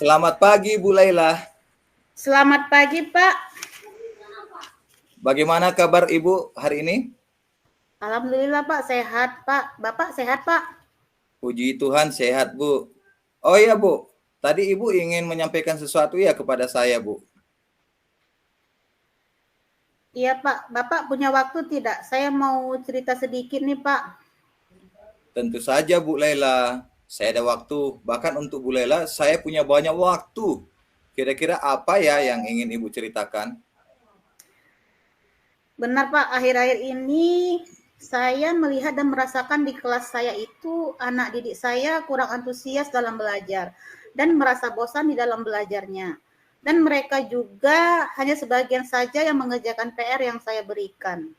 Selamat pagi, Bu Laila. Selamat pagi, Pak. Bagaimana kabar Ibu hari ini? Alhamdulillah, Pak, sehat, Pak. Bapak sehat, Pak? Puji Tuhan sehat, Bu. Oh iya, Bu. Tadi Ibu ingin menyampaikan sesuatu ya kepada saya, Bu. Iya, Pak. Bapak punya waktu tidak? Saya mau cerita sedikit nih, Pak. Tentu saja, Bu Laila. Saya ada waktu. Bahkan untuk Bu Laila, saya punya banyak waktu. Kira-kira apa ya yang ingin Ibu ceritakan? Benar, Pak, akhir-akhir ini saya melihat dan merasakan di kelas saya itu anak didik saya kurang antusias dalam belajar dan merasa bosan di dalam belajarnya. Dan mereka juga hanya sebagian saja yang mengerjakan PR yang saya berikan.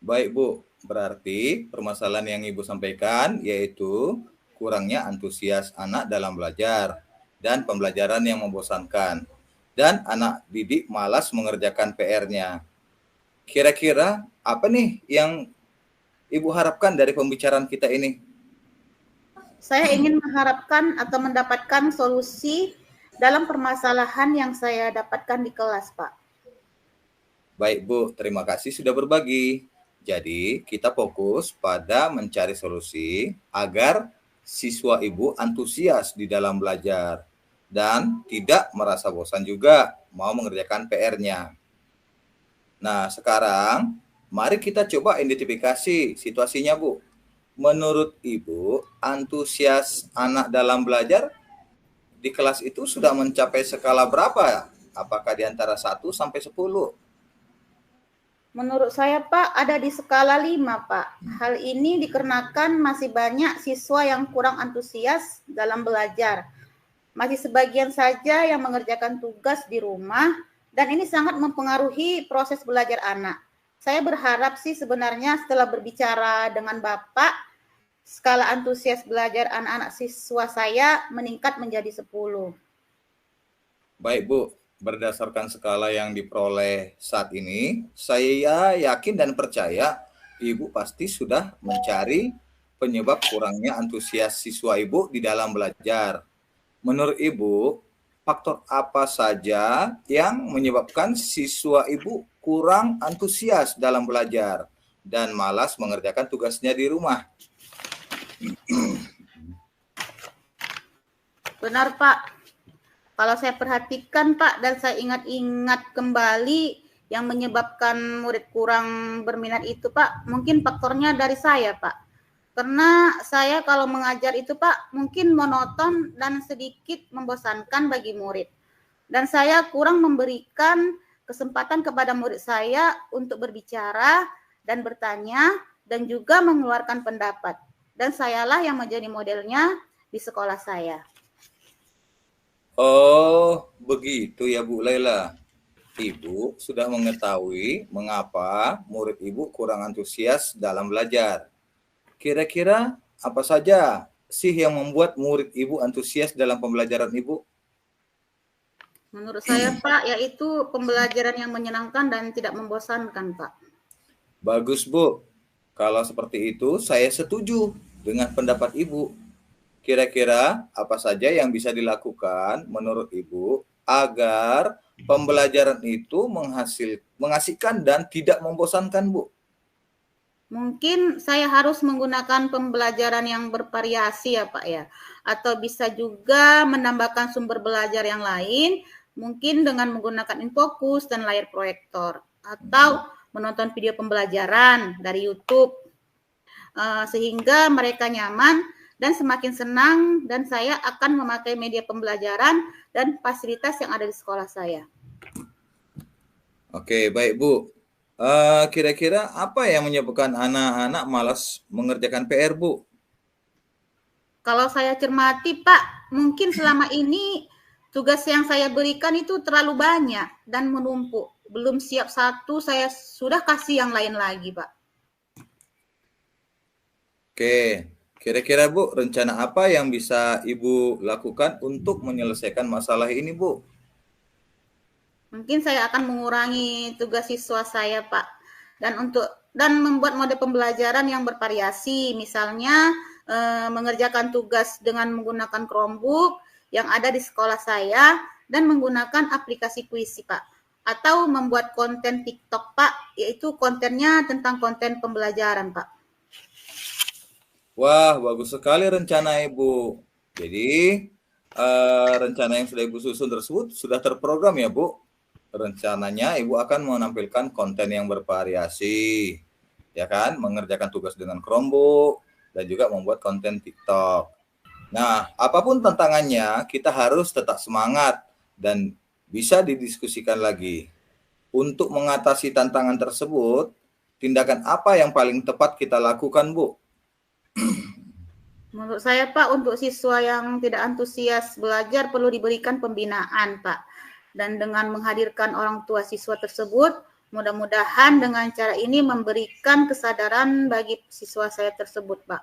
Baik, Bu. Berarti permasalahan yang Ibu sampaikan yaitu kurangnya antusias anak dalam belajar dan pembelajaran yang membosankan. Dan anak didik malas mengerjakan PR-nya. Kira-kira apa nih yang Ibu harapkan dari pembicaraan kita ini? Saya ingin mengharapkan atau mendapatkan solusi dalam permasalahan yang saya dapatkan di kelas, Pak. Baik, Bu. Terima kasih sudah berbagi. Jadi, kita fokus pada mencari solusi agar siswa Ibu antusias di dalam belajar dan tidak merasa bosan juga mau mengerjakan PR-nya. Nah, sekarang mari kita coba identifikasi situasinya, Bu. Menurut Ibu, antusias anak dalam belajar di kelas itu sudah mencapai skala berapa? Apakah di antara 1 sampai 10? Menurut saya, Pak, ada di skala 5, Pak. Hal ini dikarenakan masih banyak siswa yang kurang antusias dalam belajar. Masih sebagian saja yang mengerjakan tugas di rumah, dan ini sangat mempengaruhi proses belajar anak. Saya berharap sih sebenarnya setelah berbicara dengan Bapak, skala antusias belajar anak-anak siswa saya meningkat menjadi 10. Baik, Bu. Berdasarkan skala yang diperoleh saat ini, saya yakin dan percaya Ibu pasti sudah mencari penyebab kurangnya antusias siswa Ibu di dalam belajar. Menurut Ibu, faktor apa saja yang menyebabkan siswa Ibu kurang antusias dalam belajar dan malas mengerjakan tugasnya di rumah? Benar, Pak. Kalau saya perhatikan, Pak, dan saya ingat-ingat kembali yang menyebabkan murid kurang berminat itu, Pak, mungkin faktornya dari saya, Pak. Karena saya kalau mengajar itu, Pak, mungkin monoton dan sedikit membosankan bagi murid. Dan saya kurang memberikan kesempatan kepada murid saya untuk berbicara dan bertanya dan juga mengeluarkan pendapat. Dan sayalah yang menjadi modelnya di sekolah saya. Oh, begitu ya Bu Laila. Ibu sudah mengetahui mengapa murid Ibu kurang antusias dalam belajar. Kira-kira apa saja sih yang membuat murid Ibu antusias dalam pembelajaran Ibu? Menurut saya, Pak, yaitu pembelajaran yang menyenangkan dan tidak membosankan, Pak. Bagus, Bu. Kalau seperti itu, saya setuju dengan pendapat Ibu. Kira-kira apa saja yang bisa dilakukan menurut Ibu agar pembelajaran itu mengasihkan dan tidak membosankan, Bu? Mungkin saya harus menggunakan pembelajaran yang bervariasi ya, Pak ya. Atau bisa juga menambahkan sumber belajar yang lain, mungkin dengan menggunakan infokus dan layar proyektor. Atau menonton video pembelajaran dari YouTube. Sehingga mereka nyaman dan semakin senang dan saya akan memakai media pembelajaran dan fasilitas yang ada di sekolah saya. Oke, baik Bu. Kira-kira apa yang menyebabkan anak-anak malas mengerjakan PR, Bu? Kalau saya cermati, Pak, mungkin selama ini tugas yang saya berikan itu terlalu banyak dan menumpuk. Belum siap satu, saya sudah kasih yang lain lagi, Pak. Oke, kira-kira Bu, rencana apa yang bisa Ibu lakukan untuk menyelesaikan masalah ini, Bu? Mungkin saya akan mengurangi tugas siswa saya, Pak. Dan membuat mode pembelajaran yang bervariasi, misalnya mengerjakan tugas dengan menggunakan Chromebook yang ada di sekolah saya dan menggunakan aplikasi puisi, Pak. Atau membuat konten TikTok, Pak, yaitu kontennya tentang konten pembelajaran, Pak. Wah, bagus sekali rencana Ibu. Jadi, rencana yang sudah Ibu susun tersebut sudah terprogram ya, Bu? Rencananya Ibu akan menampilkan konten yang bervariasi, ya kan? Mengerjakan tugas dengan Chromebook, dan juga membuat konten TikTok. Nah, apapun tantangannya, kita harus tetap semangat dan bisa didiskusikan lagi. Untuk mengatasi tantangan tersebut, tindakan apa yang paling tepat kita lakukan, Bu? Menurut saya, Pak, untuk siswa yang tidak antusias belajar perlu diberikan pembinaan, Pak. Dan dengan menghadirkan orang tua siswa tersebut, mudah-mudahan dengan cara ini memberikan kesadaran bagi siswa saya tersebut, Pak.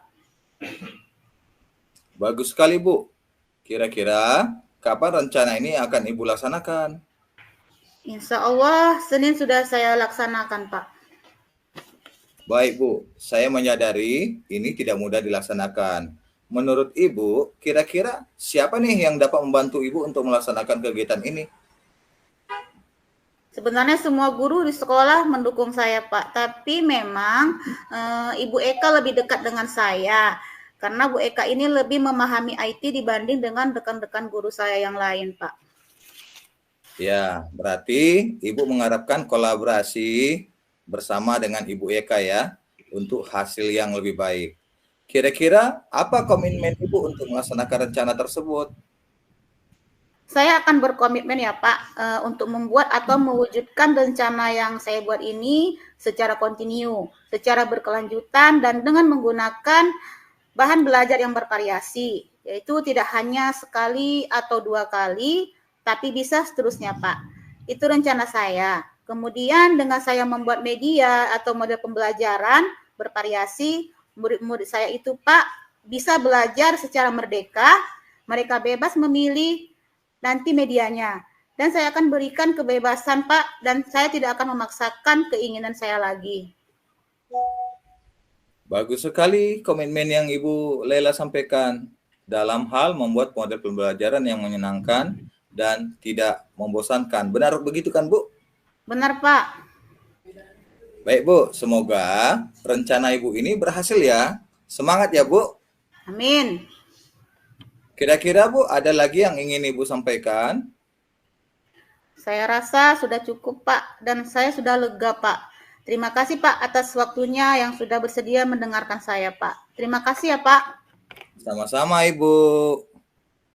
Bagus sekali, Bu. Kira-kira kapan rencana ini akan Ibu laksanakan? Insya Allah, Senin sudah saya laksanakan, Pak. Baik, Bu. Saya menyadari ini tidak mudah dilaksanakan. Menurut Ibu, kira-kira siapa nih yang dapat membantu Ibu untuk melaksanakan kegiatan ini? Sebenarnya semua guru di sekolah mendukung saya, Pak. Tapi memang Ibu Eka lebih dekat dengan saya. Karena Bu Eka ini lebih memahami IT dibanding dengan rekan-rekan guru saya yang lain, Pak. Ya, berarti Ibu mengharapkan kolaborasi bersama dengan Ibu Eka ya, untuk hasil yang lebih baik. Kira-kira apa komitmen Ibu untuk melaksanakan rencana tersebut? Saya akan berkomitmen ya Pak, untuk membuat atau mewujudkan rencana yang saya buat ini secara kontinu, secara berkelanjutan dan dengan menggunakan bahan belajar yang bervariasi, yaitu tidak hanya sekali atau 2 kali, tapi bisa seterusnya Pak. Itu rencana saya. Kemudian dengan saya membuat media atau model pembelajaran bervariasi, murid-murid saya itu Pak bisa belajar secara merdeka, mereka bebas memilih nanti medianya. Dan saya akan berikan kebebasan Pak, dan saya tidak akan memaksakan keinginan saya lagi. Bagus sekali komitmen yang Ibu Lela sampaikan dalam hal membuat model pembelajaran yang menyenangkan dan tidak membosankan. Benar begitu kan, Bu? Benar Pak. Baik, Bu. Semoga rencana Ibu ini berhasil ya. Semangat ya, Bu. Amin. Kira-kira Bu, ada lagi yang ingin Ibu sampaikan? Saya rasa sudah cukup Pak, dan saya sudah lega Pak. Terima kasih Pak atas waktunya yang sudah bersedia mendengarkan saya Pak. Terima kasih ya Pak. Sama-sama Ibu.